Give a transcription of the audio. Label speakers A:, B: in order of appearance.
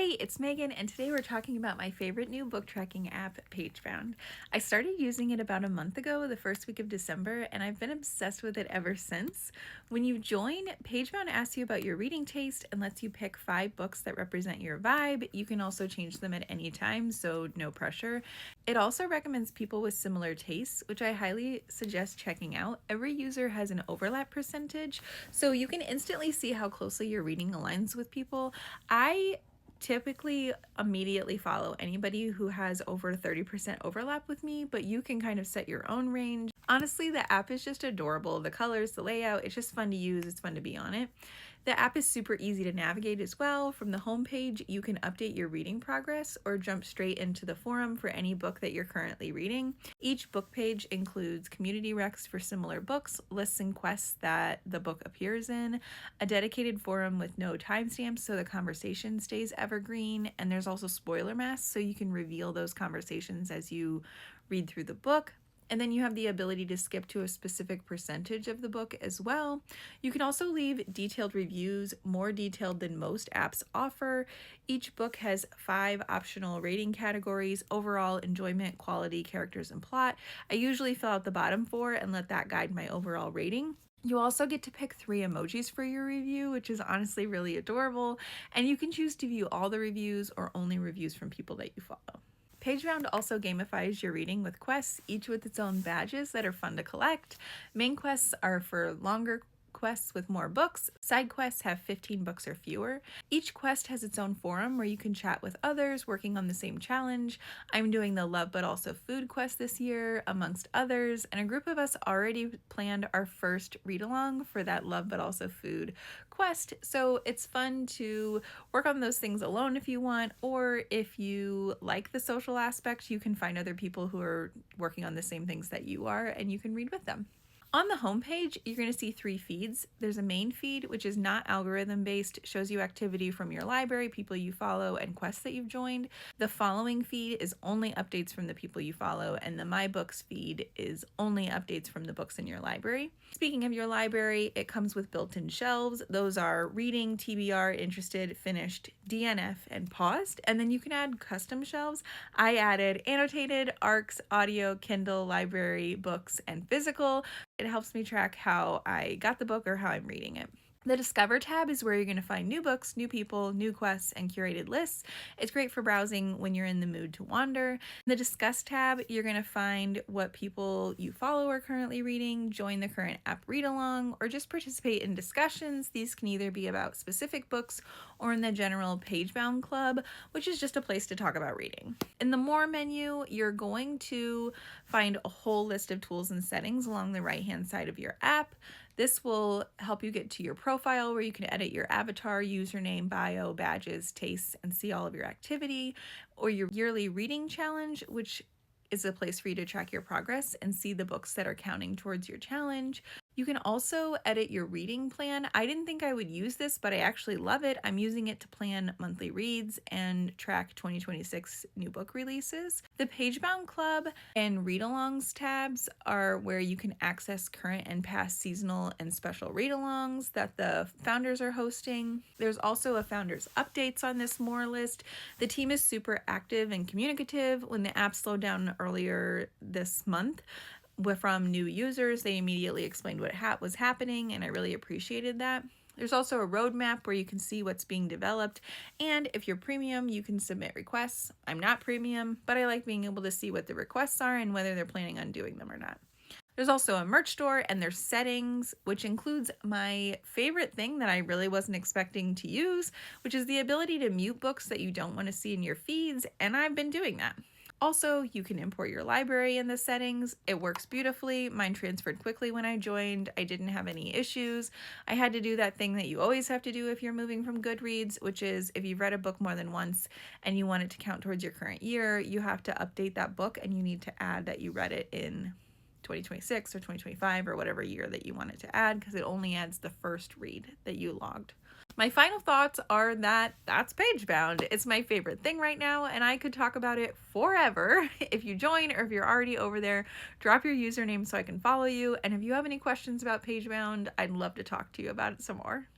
A: Hi, it's Megan, and today we're talking about my favorite new book tracking app, Pagebound. I started using it about a month ago, the first week of December, and I've been obsessed with it ever since. When you join, Pagebound asks you about your reading taste and lets you pick 5 books that represent your vibe. You can also change them at any time, so no pressure. It also recommends people with similar tastes, which I highly suggest checking out. Every user has an overlap percentage, so you can instantly see how closely your reading aligns with people. I typically immediately follow anybody who has over 30% overlap with me, but you can kind of set your own range. Honestly, the app is just adorable. The colors, the layout, it's just fun to use. It's fun to be on it. The app is super easy to navigate as well. From the homepage, you can update your reading progress or jump straight into the forum for any book that you're currently reading. Each book page includes community recs for similar books, lists and quests that the book appears in, a dedicated forum with no timestamps so the conversation stays evergreen, and there's also spoiler masks so you can reveal those conversations as you read through the book. And then you have the ability to skip to a specific percentage of the book as well. You can also leave detailed reviews, more detailed than most apps offer. Each book has 5 optional rating categories: overall, enjoyment, quality, characters, and plot. I usually fill out the bottom 4 and let that guide my overall rating. You also get to pick 3 emojis for your review, which is honestly really adorable. And you can choose to view all the reviews or only reviews from people that you follow. Pagebound also gamifies your reading with quests, each with its own badges that are fun to collect. Main quests are for longer quests with more books. Side quests have 15 books or fewer. Each quest has its own forum where you can chat with others working on the same challenge. I'm doing the Love But Also Food quest this year, amongst others, and a group of us already planned our first read-along for that Love But Also Food quest. So it's fun to work on those things alone if you want, or if you like the social aspect, you can find other people who are working on the same things that you are, and you can read with them. On the homepage, you're going to see 3 feeds. There's a main feed, which is not algorithm based, shows you activity from your library, people you follow, and quests that you've joined. The following feed is only updates from the people you follow, and the My Books feed is only updates from the books in your library. Speaking of your library, it comes with built-in shelves. Those are reading, TBR, interested, finished, DNF, and paused. And then you can add custom shelves. I added annotated, ARCs, audio, Kindle, library, books, and physical. It helps me track how I got the book or how I'm reading it. The Discover tab is where you're going to find new books, new people, new quests, and curated lists. It's great for browsing when you're in the mood to wander. In the Discuss tab, you're going to find what people you follow are currently reading, join the current app read-along, or just participate in discussions. These can either be about specific books or in the general Pagebound Club, which is just a place to talk about reading. In the More menu, you're going to find a whole list of tools and settings along the right-hand side of your app. This will help you get to your profile where you can edit your avatar, username, bio, badges, tastes, and see all of your activity, or your yearly reading challenge, which is a place for you to track your progress and see the books that are counting towards your challenge. You can also edit your reading plan. I didn't think I would use this, but I actually love it. I'm using it to plan monthly reads and track 2026 new book releases. The Pagebound Club and read-alongs tabs are where you can access current and past seasonal and special read-alongs that the founders are hosting. There's also a founders updates on this More list. The team is super active and communicative. When the app slowed down earlier this month, from new users, they immediately explained what was happening, and I really appreciated that. There's also a roadmap where you can see what's being developed, and if you're premium, you can submit requests. I'm not premium, but I like being able to see what the requests are and whether they're planning on doing them or not. There's also a merch store, and there's settings, which includes my favorite thing that I really wasn't expecting to use, which is the ability to mute books that you don't want to see in your feeds, and I've been doing that. Also, you can import your library in the settings. It works beautifully. Mine transferred quickly when I joined. I didn't have any issues. I had to do that thing that you always have to do if you're moving from Goodreads, which is if you've read a book more than once and you want it to count towards your current year, you have to update that book and you need to add that you read it in 2026 or 2025 or whatever year that you want it to add, because it only adds the first read that you logged. My final thoughts are that that's Pagebound. It's my favorite thing right now, and I could talk about it forever. If you join or if you're already over there, drop your username so I can follow you. And if you have any questions about Pagebound, I'd love to talk to you about it some more.